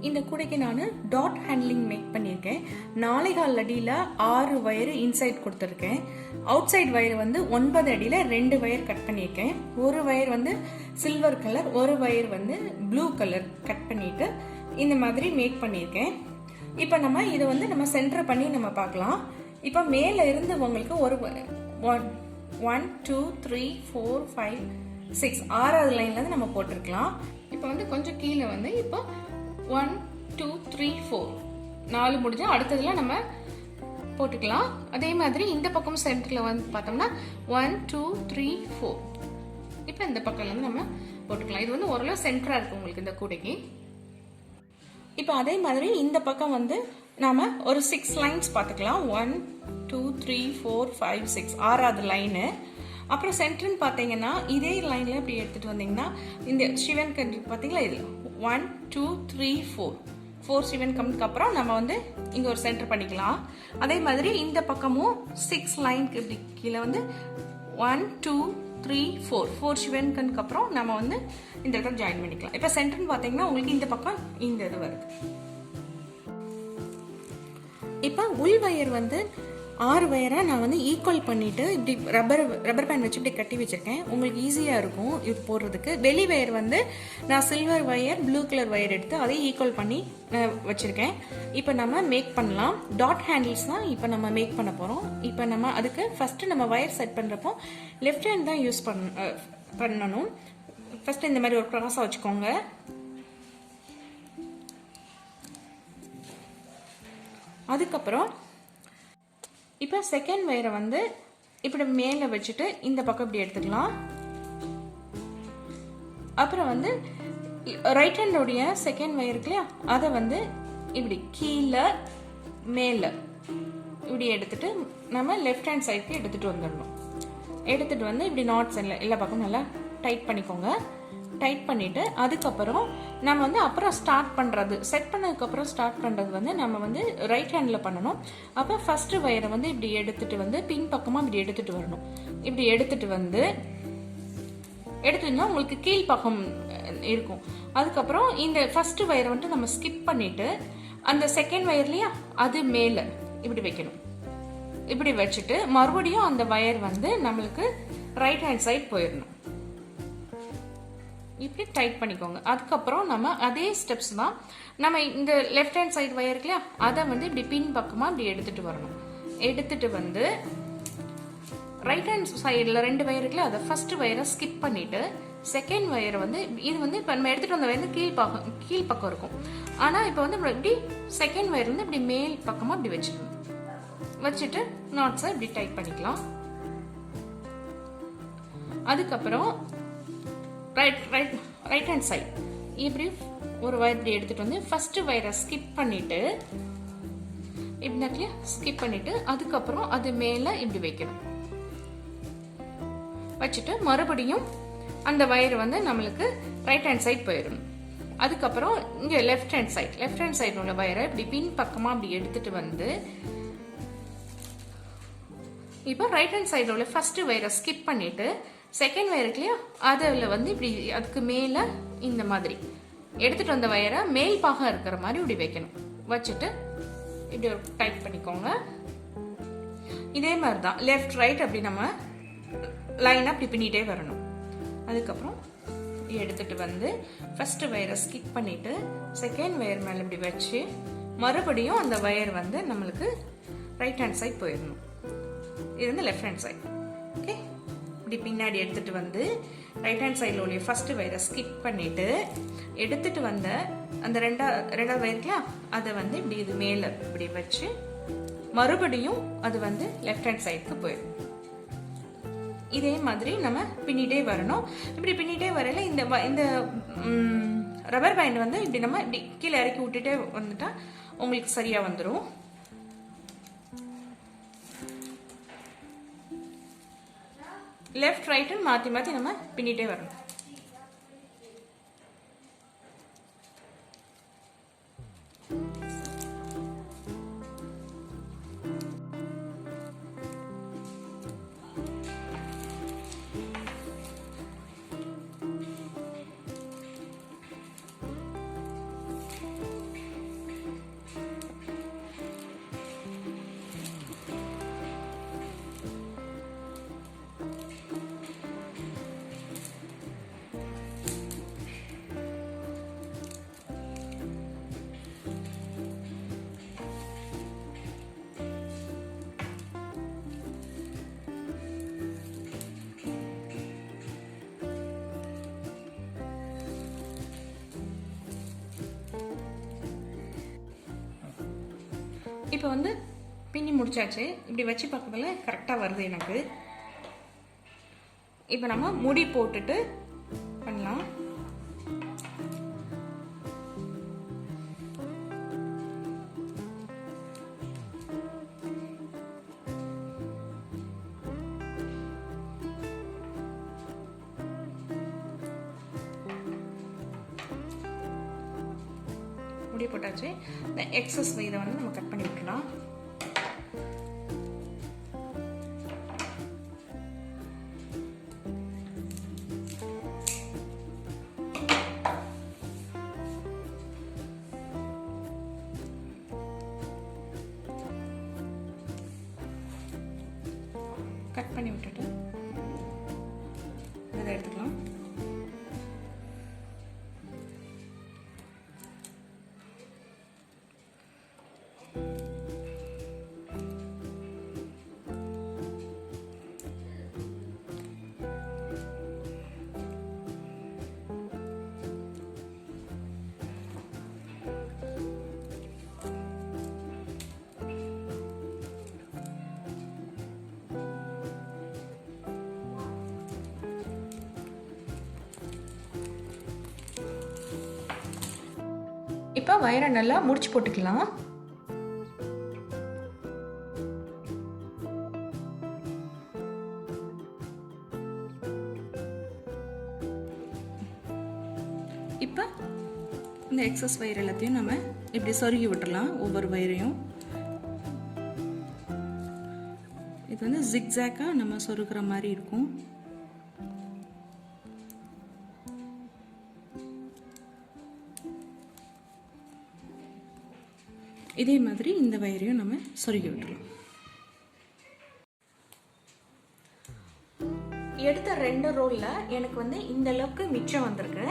இந்த கூடைக்கு நான் டாட் ஹேண்ட்லிங் மேக் பண்ணியிருக்கேன். 4.25 அடியில் 6 வயர் இன்சைட் கொடுத்துருக்கேன். அவுட் சைட் வயர் வந்து 9 அடியில் 2 வயர் கட் பண்ணியிருக்கேன். ஒரு வயர் வந்து சில்வர் கலர், ஒரு வயர் வந்து ப்ளூ கலர் கட் பண்ணிட்டு இந்த மாதிரி மேக் பண்ணியிருக்கேன். இப்போ நம்ம இதை வந்து நம்ம சென்டர் பண்ணி நம்ம பார்க்கலாம். இப்போ மேலே இருந்து உங்களுக்கு ஒரு 1 2 3 4 5 6 6வது லைன்லேருந்து நம்ம போட்டிருக்கலாம். இப்போ வந்து கொஞ்சம் கீழே வந்து இப்போ 1 2 3 4 4 முடிஞ்சா அடுத்ததுல நம்ம போட்டுக்கலாம். அதே மாதிரி இந்த பக்கம் சென்டரில் வந்து பார்த்தோம்னா 1 2 3 4 இப்போ இந்த பக்கம்லேருந்து நம்ம போட்டுக்கலாம். இது வந்து ஓரளவு சென்டராக இருக்கும் உங்களுக்கு இந்த கூடைக்கு. இப்போ அதே மாதிரி இந்த பக்கம் வந்து நாம ஒரு 6 லைன்ஸ் பார்த்துக்கலாம். 1 2 3 4 5 6 6வது லைனு. அப்புறம் சென்டர்னு பார்த்தீங்கன்னா இதே லைனில் இப்படி எடுத்துகிட்டு வந்தீங்கன்னா இந்த சிவன் கன்று பார்த்தீங்களா, இது 1 2 3 4 சிவன் கம்முக்கு அப்புறம் நம்ம வந்து இங்கே ஒரு சென்டர் பண்ணிக்கலாம். அதே மாதிரி இந்த பக்கமும் 6 லைனுக்கு இப்படி கீழே வந்து 1 2 3 4 சிவன் கண்ணுக்கு அப்புறம் நம்ம வந்து இந்த இடத்துல ஜாயின் பண்ணிக்கலாம். இப்போ சென்டர்னு பார்த்தீங்கன்னா உங்களுக்கு இந்த பக்கம் இந்த இது வருது. இப்போ உள் வயர் வந்து 6 வயரை நான் வந்து ஈக்குவல் பண்ணிட்டு இப்படி ரப்பர் பேண்ட் வச்சு இப்படி கட்டி வச்சிருக்கேன். உங்களுக்கு ஈஸியாக இருக்கும் இது போடுறதுக்கு. வெளி வயர் வந்து நான் silver wire, blue colour wire எடுத்து அதை ஈக்குவல் பண்ணி வச்சிருக்கேன். இப்போ நம்ம மேக் பண்ணலாம். டாட் ஹேண்டில்ஸ் தான் இப்போ நம்ம மேக் பண்ண போகிறோம். இப்போ நம்ம அதுக்கு ஃபர்ஸ்ட் நம்ம வயர் செட் பண்ணுறப்போ லெஃப்ட் ஹேண்ட் தான் யூஸ் பண்ணணும். ஃபர்ஸ்ட் இந்த மாதிரி ஒரு கிராஸாக வச்சுக்கோங்க. அதுக்கப்புறம் இப்போ செகண்ட் வயரை வந்து இப்படி மேலே வச்சுட்டு இந்த பக்கம் இப்படி எடுத்துக்கலாம். அப்புறம் வந்து ரைட் ஹேண்டோடைய செகண்ட் வயர் இருக்கு இல்லையா, அதை வந்து இப்படி கீழே மேலே இப்படி எடுத்துட்டு நம்ம லெஃப்ட் ஹேண்ட் சைடுக்கு எடுத்துட்டு வந்துடணும். எடுத்துட்டு வந்து இப்படி நாட்ஸ் எல்லா பக்கமும் நல்லா டைட் பண்ணிக்கோங்க. டைட் பண்ணிட்டு அதுக்கப்புறம் நம்ம வந்து அப்புறம் ஸ்டார்ட் பண்ணுறது, செட் பண்ணதுக்கப்புறம் ஸ்டார்ட் பண்ணுறது வந்து நம்ம வந்து ரைட் ஹேண்டில் பண்ணணும். அப்போ ஃபர்ஸ்ட் வயரை வந்து இப்படி எடுத்துட்டு வந்து பின் பக்கமாக இப்படி எடுத்துட்டு வரணும். இப்படி எடுத்துட்டு வந்து எடுத்துட்டா உங்களுக்கு கீழ் பக்கம் இருக்கும். அதுக்கப்புறம் இந்த ஃபர்ஸ்ட் வயரை வந்து நம்ம ஸ்கிப் பண்ணிட்டு அந்த செகண்ட் வயர்லையா அது மேலே இப்படி வைக்கணும். இப்படி வச்சுட்டு மறுபடியும் அந்த வயர் வந்து நம்மளுக்கு ரைட் ஹேண்ட் சைட் போயிடணும். இப்படி டைட் பண்ணிக்கோங்க. அதுக்கப்புறம் நம்ம அதே ஸ்டெப்ஸ் தான் நம்ம இந்த லெஃப்ட் ஹேண்ட் சைடு வயர் இல்லையா, அதை வந்து இப்படி பின் பக்கமாக இப்படி எடுத்துட்டு வரணும். எடுத்துட்டு வந்து ரைட் ஹேண்ட் சைடில் 2 வயர் இருக்குல்ல, அதை ஃபர்ஸ்ட் வயரை ஸ்கிப் பண்ணிட்டு செகண்ட் வயரை வந்து இது வந்து இப்போ நம்ம எடுத்துட்டு வந்த வயர் கீழ் பக்கம் இருக்கும். ஆனால் இப்போ வந்து இப்படி செகண்ட் வயர் வந்து இப்படி மேல் பக்கமாக இப்படி வச்சுட்டு நாட்ஸை இப்படி டைட் பண்ணிக்கலாம். அதுக்கப்புறம் ரைட் ஹேண்ட் சைட் இப்படி ஒரு வயர் இப்படி எடுத்துட்டு வந்து ஃபர்ஸ்ட் வயரை ஸ்கிப் பண்ணிட்டு இப்படி ஸ்கிப் பண்ணிட்டு அதுக்கப்புறம் அது மேல இப்படி வைக்கணும். வச்சுட்டு மறுபடியும் அந்த வயர் வந்து நம்மளுக்கு ரைட் ஹேண்ட் சைட் போயிடும். அதுக்கப்புறம் இங்க லெஃப்ட் ஹேண்ட் சைடு உள்ள வயரை இப்படி பின் பக்கமா அப்படி எடுத்துட்டு வந்து இப்போ ரைட் ஹேண்ட் சைடு உள்ள ஃபர்ஸ்ட் வயரை ஸ்கிப் பண்ணிட்டு செகண்ட் வயர் இருக்கு இல்லையா, அதில் வந்து இப்படி அதுக்கு மேலே இந்த மாதிரி எடுத்துட்டு வந்த வயரை மேல் பாகம் இருக்கிற மாதிரி இப்படி வைக்கணும். வச்சுட்டு இப்படி ஒரு டைட் பண்ணிக்கோங்க. இதே மாதிரி தான் லெஃப்ட் ரைட் அப்படி நம்ம லைனாக அப்படி பின்னிட்டே வரணும். அதுக்கப்புறம் எடுத்துட்டு வந்து ஃபர்ஸ்ட் வயரை ஸ்கிப் பண்ணிட்டு செகண்ட் வயர் மேலே இப்படி வச்சு மறுபடியும் அந்த வயர் வந்து நம்மளுக்கு ரைட் ஹேண்ட் சைட் போயிடணும். இது வந்து லெஃப்ட் ஹேண்ட் சைட். ஓகே, இப்படி பின்னாடி எடுத்துட்டு வந்து ரைட் ஹேண்ட் சைடில் உள்ள ஃபர்ஸ்ட் வயரை ஸ்கிப் பண்ணிட்டு எடுத்துட்டு வந்த அந்த ரெண்டாவது வயருக்குல அதை வந்து இப்படி இது மேலே இப்படி வச்சு மறுபடியும் அது வந்து லெஃப்ட் ஹேண்ட் சைடுக்கு போயிடும். இதே மாதிரி நம்ம பின்னிட்டே வரணும். இப்படி பின்னிட்டே வரையில இந்த ரப்பர் பேண்ட் வந்து இப்படி நம்ம இப்படி கீழே இறக்கி விட்டுட்டே வந்துட்டா உங்களுக்கு சரியா வந்துடும். லெஃப்ட் ரைட்டு மாற்றி மாற்றி நம்ம பின்னிட்டே வரணும். இப்போ வந்து பின்னி முடிச்சாச்சு. இப்படி வச்சு பார்க்கறதுல கரெக்டாக வருது எனக்கு. இப்போ நம்ம முடி போட்டுட்டு பண்ணலாம். முடி போட்டாச்சு. இந்த எக்ஸஸ் இதை வந்து நம்ம கட் பண்ணி விட்டுலாம். கட் பண்ணி விட்டுட்டு இதை எடுத்துக்கலாம். இப்போ வயரை நல்லா முடிச்சு போட்டுக்கலாம். இப்போ இந்த எக்ஸஸ் வயர் எல்லாத்தையும் நம்ம இப்படி சொருகி விட்டுடலாம். ஒவ்வொரு வயரையும் இது வந்து ஜிக்ஸாக்காக நம்ம சொருகிற மாதிரி இருக்கும். இதே மாதிரி இந்த வயரையும் நம்ம சொருகி விட்டுறலாம். எடுத்த 2 ரோல்ல எனக்கு வந்து இந்த அளவுக்கு மிச்சம் வந்திருக்கு.